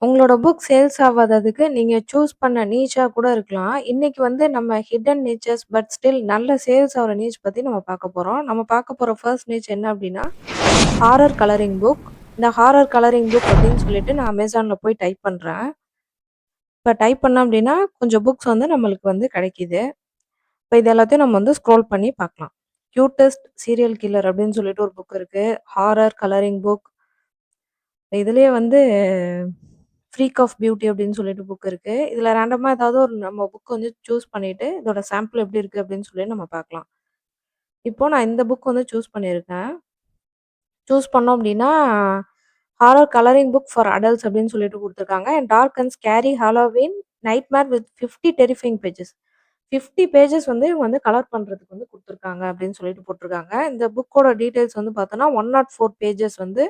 உங்களோட book sales ஆவாததுக்கு நீங்க choose பண்ண நீச்சா கூட இருக்கலாம். இன்னைக்கு வந்து நம்ம ஹிட்டன் நீச்சஸ் பட் ஸ்டில் நல்ல சேல்ஸ் ஆவுற நீச் பத்தி நம்ம பார்க்க போறோம். நம்ம பார்க்க போற ஃபர்ஸ்ட் நீச் என்ன அப்டின்னா, ஹாரர் கலரிங் புக். இந்த ஹாரர் கலரிங் புக் அப்டின்னு சொல்லிட்டு நான் Amazonல போய் டைப் பண்றேன். இப்ப டைப் பண்ணோம் அப்டின்னா, கொஞ்சம் புக்ஸ் வந்து நம்மளுக்கு வந்து கிடைக்குது. இப்ப இது எல்லாத்தையும் நம்ம வந்து ஸ்க்ரோல் பண்ணி பார்க்கலாம். கியூட்டஸ்ட் சீரியல் கில்லர் அப்டின்னு சொல்லிட்டு ஒரு புக் இருக்கு. Horror colouring book. இதுலயே வந்து ஃப்ரீக் ஆஃப் பியூட்டி அப்படின்னு சொல்லிட்டு புக் இருக்கு. இதுல ரேண்டமா ஏதாவது ஒரு நம்ம புக் வந்து சூஸ் பண்ணிட்டு, இதோட சாம்பிள் எப்படி இருக்கு அப்படின்னு சொல்லி நம்ம பார்க்கலாம். இப்போ நான் இந்த புக் வந்து சூஸ் பண்ணியிருக்கேன். சூஸ் பண்ணோம் அப்படின்னா, horror colouring book for adults அப்படின்னு சொல்லிட்டு குடுத்துருக்காங்க. And dark and scary Halloween nightmare with 50 terrifying pages. 50 pages வந்து இவங்க வந்து கலர் பண்றதுக்கு வந்து குடுத்துருக்காங்க அப்படின்னு சொல்லிட்டு போட்டுருக்காங்க. இந்த புக்கோட டீட்டெயில்ஸ் வந்து பார்த்தோம்னா, 104 பேஜஸ் வந்து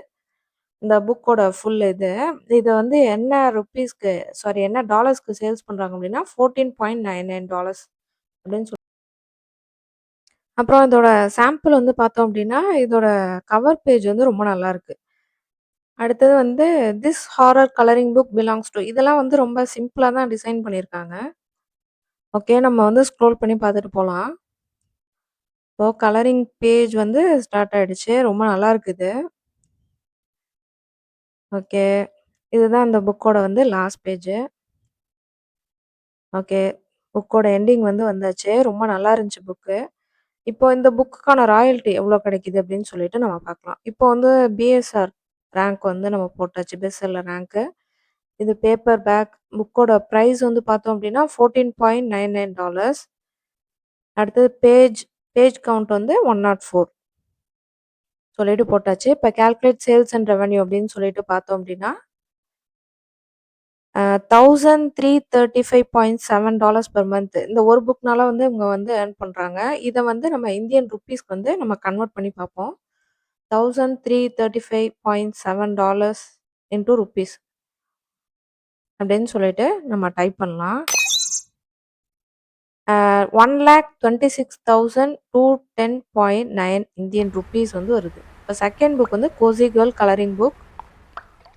இந்த புக்கோட ஃபுல் இது. இத வந்து என்ன ருப்பீஸ்க்கு சாரி என்ன டாலர்ஸ்க்கு சேல்ஸ் பண்றாங்க அப்டின்னா, $14.99 அப்டின்னு அப்புறம் இதோட சாம்பிள் வந்து பார்த்தோம் அப்டின்னா, இதோட கவர் பேஜ் வந்து ரொம்ப நல்லாருக்கு. அடுத்தது வந்து this horror colouring book belongs two இதெல்லாம் வந்து ரொம்ப சிம்பிளா தான் டிசைன் பண்ணியிருக்காங்க. ஓகே நம்ம வந்து ஸ்க்ரோல் பண்ணி பார்த்துட்டு போலாம். இப்போ கலரிங் பேஜ் வந்து ஸ்டார்ட் ஆயிடுச்சு. ரொம்ப நல்லா இருக்கு இது. ஓகே. இதுதான் அந்த புக்கோட வந்து லாஸ்ட் பேஜ். ஓகே. புக்கோட எண்டிங் வந்து வந்தாச்சு. ரொம்ப நல்லா இருந்துச்சு புக்கு. இப்போ இந்த புக்குக்கான ராயல்டி எவ்வளோ கிடைக்குது அப்படின்னு சொல்லிட்டு நம்ம பார்க்கலாம். இப்போ வந்து பிஎஸ்ஆர் ரேங்க் வந்து நம்ம போட்டாச்சு. Best seller rank. இது பேப்பர் பேக் புக்கோட பிரைஸ் வந்து பார்த்தோம் அப்படின்னா $14.99 அடுத்தது பேஜ் கவுண்ட் வந்து 104 சொல்லிட்டு போட்டாச்சு. இப்போ கால்குலேட் சேல்ஸ் அண்ட் ரெவென்யூ அப்படின்னு சொல்லிட்டு பார்த்தோம் அப்படின்னா $1335.7 பெர் மந்த். இந்த ஒரு புக்னால வந்து இவங்க வந்து ஏர்ன் பண்றாங்க. இத வந்து நம்ம இந்தியன் ரூப்பீஸ்க்கு வந்து நம்ம கன்வெர்ட் பண்ணி பார்ப்போம். $1335.7 இன்டூ ரூப்பீஸ் அப்படின்னு சொல்லிட்டு நம்ம டைப் பண்ணலாம். 1,26,210.9 இந்தியன் ரூப்பீஸ் வந்து வருது. இப்போ செகண்ட் புக் வந்து கோசி கேர்ள் கலரிங் புக்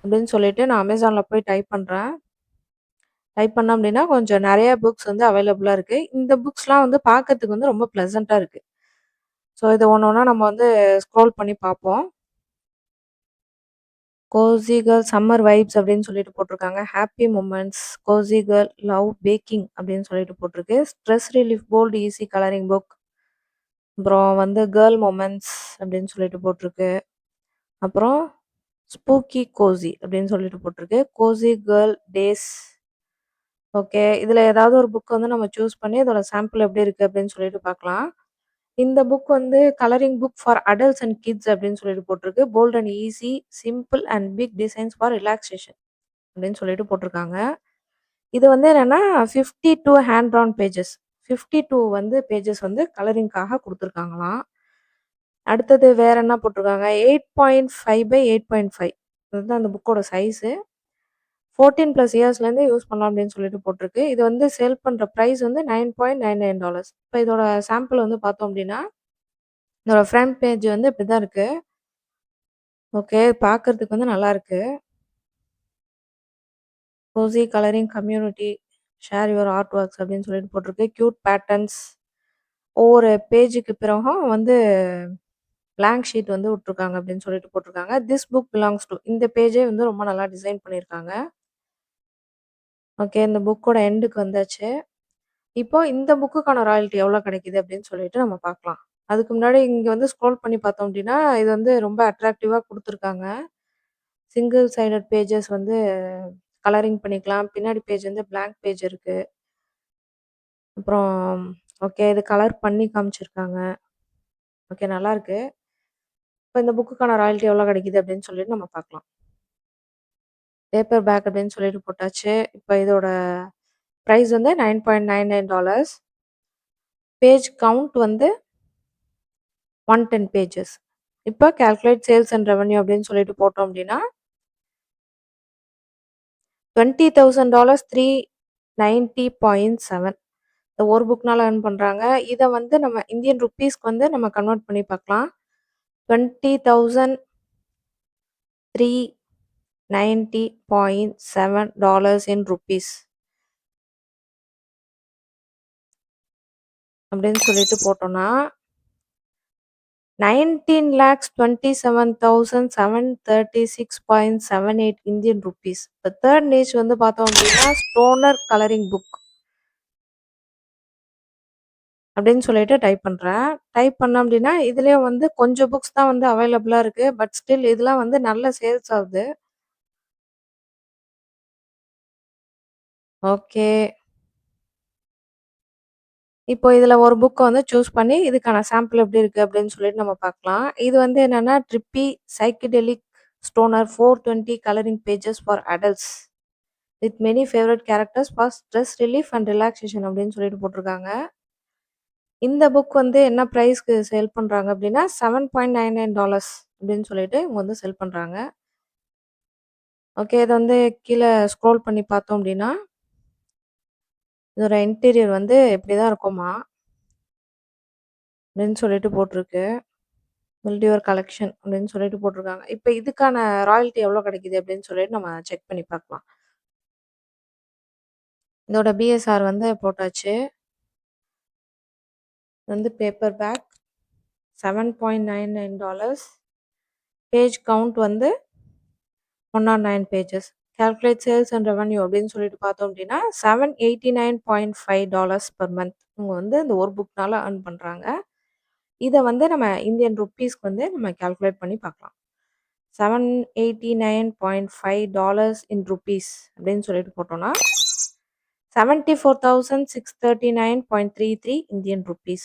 அப்படின்னு சொல்லிட்டு நான் Amazonல போய் டைப் பண்றேன். டைப் பண்ணோம் அப்படின்னா, கொஞ்சம் நெறைய புக்ஸ் வந்து அவைலபிளா இருக்கு. இந்த புக்ஸ்லாம் வந்து பார்க்கறதுக்கு வந்து ரொம்ப ப்ளசன்ட்டா இருக்கு. ஸோ இத ஒண்ணு ஒண்ணா நம்ம வந்து ஸ்க்ரோல் பண்ணி பார்ப்போம். கோசி கேர்ள் சம்மர் வைப்ஸ் அப்படின்னு சொல்லிட்டு போட்டிருக்காங்க. Happy moments, cosy girl, love baking அப்படின்னு சொல்லிட்டு போட்டிருக்கு. Stress relief bold easy colouring book. அப்புறம் வந்து கேர்ள் மொமெண்ட்ஸ் அப்படின்னு சொல்லிட்டு போட்டிருக்கு. அப்புறம் ஸ்பூக்கி கோசி அப்படின்னு சொல்லிட்டு போட்டிருக்கு. Kosi girl days okay. இதுல ஏதாவது ஒரு புக் வந்து நம்ம சூஸ் பண்ணி அதோட சாம்பிள் எப்படி இருக்கு அப்படின்னு சொல்லிட்டு பார்க்கலாம். இந்த புக் வந்து colouring book for adults and kids அப்படின்னு சொல்லிட்டு போட்டிருக்கு. Bold and easy, simple and big designs for relaxation அப்படின்னு சொல்லிட்டு போட்டிருக்காங்க. இது வந்து என்னன்னா 52 ஹேண்ட் ட்ரான் பேஜஸ். 52 வந்து பேஜஸ் வந்து கலரிங்க்காக குடுத்துருக்காங்களாம். அடுத்தது வேற என்ன போட்டிருக்காங்க 8.5 பை 8.5 இதுதான் அந்த புக்கோட சைஸு. 14 பிளஸ் இயர்ஸ்லேருந்து யூஸ் பண்ணலாம் அப்படின்னு சொல்லிட்டு போட்டிருக்கு. இது வந்து சேல் பண்ற பிரைஸ் வந்து $9.99 இப்ப இதோட சாம்பிள் வந்து பார்த்தோம் அப்படின்னா, இதோட ஃப்ரண்ட் பேஜ் வந்து இப்படிதான் இருக்கு. ஓகே. பார்க்கறதுக்கு வந்து நல்லா இருக்கு. Kosi colouring community, share your art works அப்படின்னு சொல்லிட்டு போட்டிருக்கு. கியூட் பேட்டர்ன்ஸ் ஒவ்வொரு பேஜுக்கு பிறகும் வந்து பிளாங்க் ஷீட் வந்து விட்டுருக்காங்க அப்படின்னு சொல்லிட்டு போட்டிருக்காங்க. திஸ் புக் பிலாங்ஸ் டூ இந்த பேஜே வந்து ரொம்ப நல்லா டிசைன் பண்ணியிருக்காங்க. ஓகே. இந்த புக்கோட எண்டுக்கு வந்தாச்சு. இப்போ இந்த புக்குக்கான ராயல்டி எவ்வளோ கிடைக்குது அப்படின்னு சொல்லிட்டு நம்ம பார்க்கலாம். அதுக்கு முன்னாடி இங்க வந்து ஸ்க்ரோல் பண்ணி பார்த்தோம் அப்படின்னா, இது வந்து ரொம்ப அட்ராக்டிவா குடுத்துருக்காங்க. சிங்கிள் சைடட் பேஜஸ் வந்து கலரிங் பண்ணிக்கலாம். பின்னாடி பேஜ் வந்து பிளாங்க் பேஜ் இருக்கு. அப்புறம் ஓகே இது கலர் பண்ணி காமிச்சிருக்காங்க. ஓகே நல்லாருக்கு. இப்ப இந்த புக்குக்கான ராயல்டி எவ்வளோ கிடைக்குது அப்படின்னு சொல்லிட்டு நம்ம பார்க்கலாம். பேப்பர் பேக் அப்படின்னு சொல்லிட்டு போட்டாச்சு. இப்ப இதோட பிரைஸ் வந்து $9.99 பேஜ் கவுண்ட் வந்து 110 பேஜஸ். இப்ப கால்குலேட் சேல்ஸ் அண்ட் ரெவென்யூ அப்படின்னு சொல்லிட்டு போட்டோம் அப்படின்னா, $20,000 390.7 இந்த ஒரு புக்னால ஏர்ன் பண்றாங்க. இத வந்து நம்ம இந்தியன் ரூப்பீஸ்க்கு வந்து நம்ம கன்வெர்ட் பண்ணி பார்க்கலாம். 20,000 $90.7 in rupees அப்படின்னு சொல்லிட்டு போட்டோம்னா, 19,27,736.78 இந்தியன் ரூபீஸ். இப்ப 3 நிச் வந்து பார்த்தோம் அப்படின்னா, ஸ்டோனர் கலரிங் புக் அப்படின்னு சொல்லிட்டு டைப் பண்றேன். டைப் பண்ணேன் அப்படின்னா, இதுலயும் வந்து கொஞ்சம் புக்ஸ் தான் வந்து அவைலபிளா இருக்கு. பட் ஸ்டில் இதெல்லாம் வந்து நல்ல சேல்ஸ் ஆகுது. ஓகே. இப்போ இதுல ஒரு புக்க வந்து சூஸ் பண்ணி, இதுக்கான சாம்பிள் எப்படி இருக்கு அப்படின்னு சொல்லிட்டு நம்ம பார்க்கலாம். இது வந்து என்னன்னா, trippy psychedelic stoner 420 colouring pages for adults with many favourite characters for stress relief and relaxation அப்படின்னு சொல்லிட்டு போட்டிருக்காங்க. இந்த புக் வந்து என்ன பிரைஸ்க்கு சேல் பண்றாங்க அப்படின்னா, $7.99 அப்படின்னு சொல்லிட்டு இவங்க வந்து சேல் பண்றாங்க. ஓகே. இத வந்து கீழ ஸ்க்ரோல் பண்ணி பார்த்தோம் அப்படின்னா, இதோட இன்டீரியர் வந்து இப்படிதான் இருக்குமாம். அப்படின்னு சொல்லிட்டு போட்டிருக்கு. பில்ட் யுவர் கலெக்ஷன் அப்படின்னு சொல்லிட்டு போட்டிருக்காங்க. இப்ப இதுக்கான ராயல்டி எவ்வளோ கிடைக்குது அப்படின்னு சொல்லிட்டு நம்ம செக் பண்ணி பார்க்கலாம். இதோட பிஎஸ்ஆர் வந்து போட்டாச்சு. இது வந்து பேப்பர் பேக் $7.99. பேஜ் கவுண்ட் வந்து 109 pages. Calculate sales and revenue அப்படின்னு சொல்லிட்டு பார்த்தோம் அப்படின்னா, $789.5 பெர் மந்த். இவங்க வந்து இந்த ஒரு புக்னால ஏர்ன் பண்றாங்க. இத வந்து நம்ம இந்தியன் ரூப்பீஸ்க்கு வந்து நம்ம கால்குலேட் பண்ணி பார்க்கலாம். $789.5 இன் ரூப்பீஸ் அப்படின்னு சொல்லிட்டு போட்டோம்னா, 74,639.33 இந்தியன் ரூப்பீஸ்.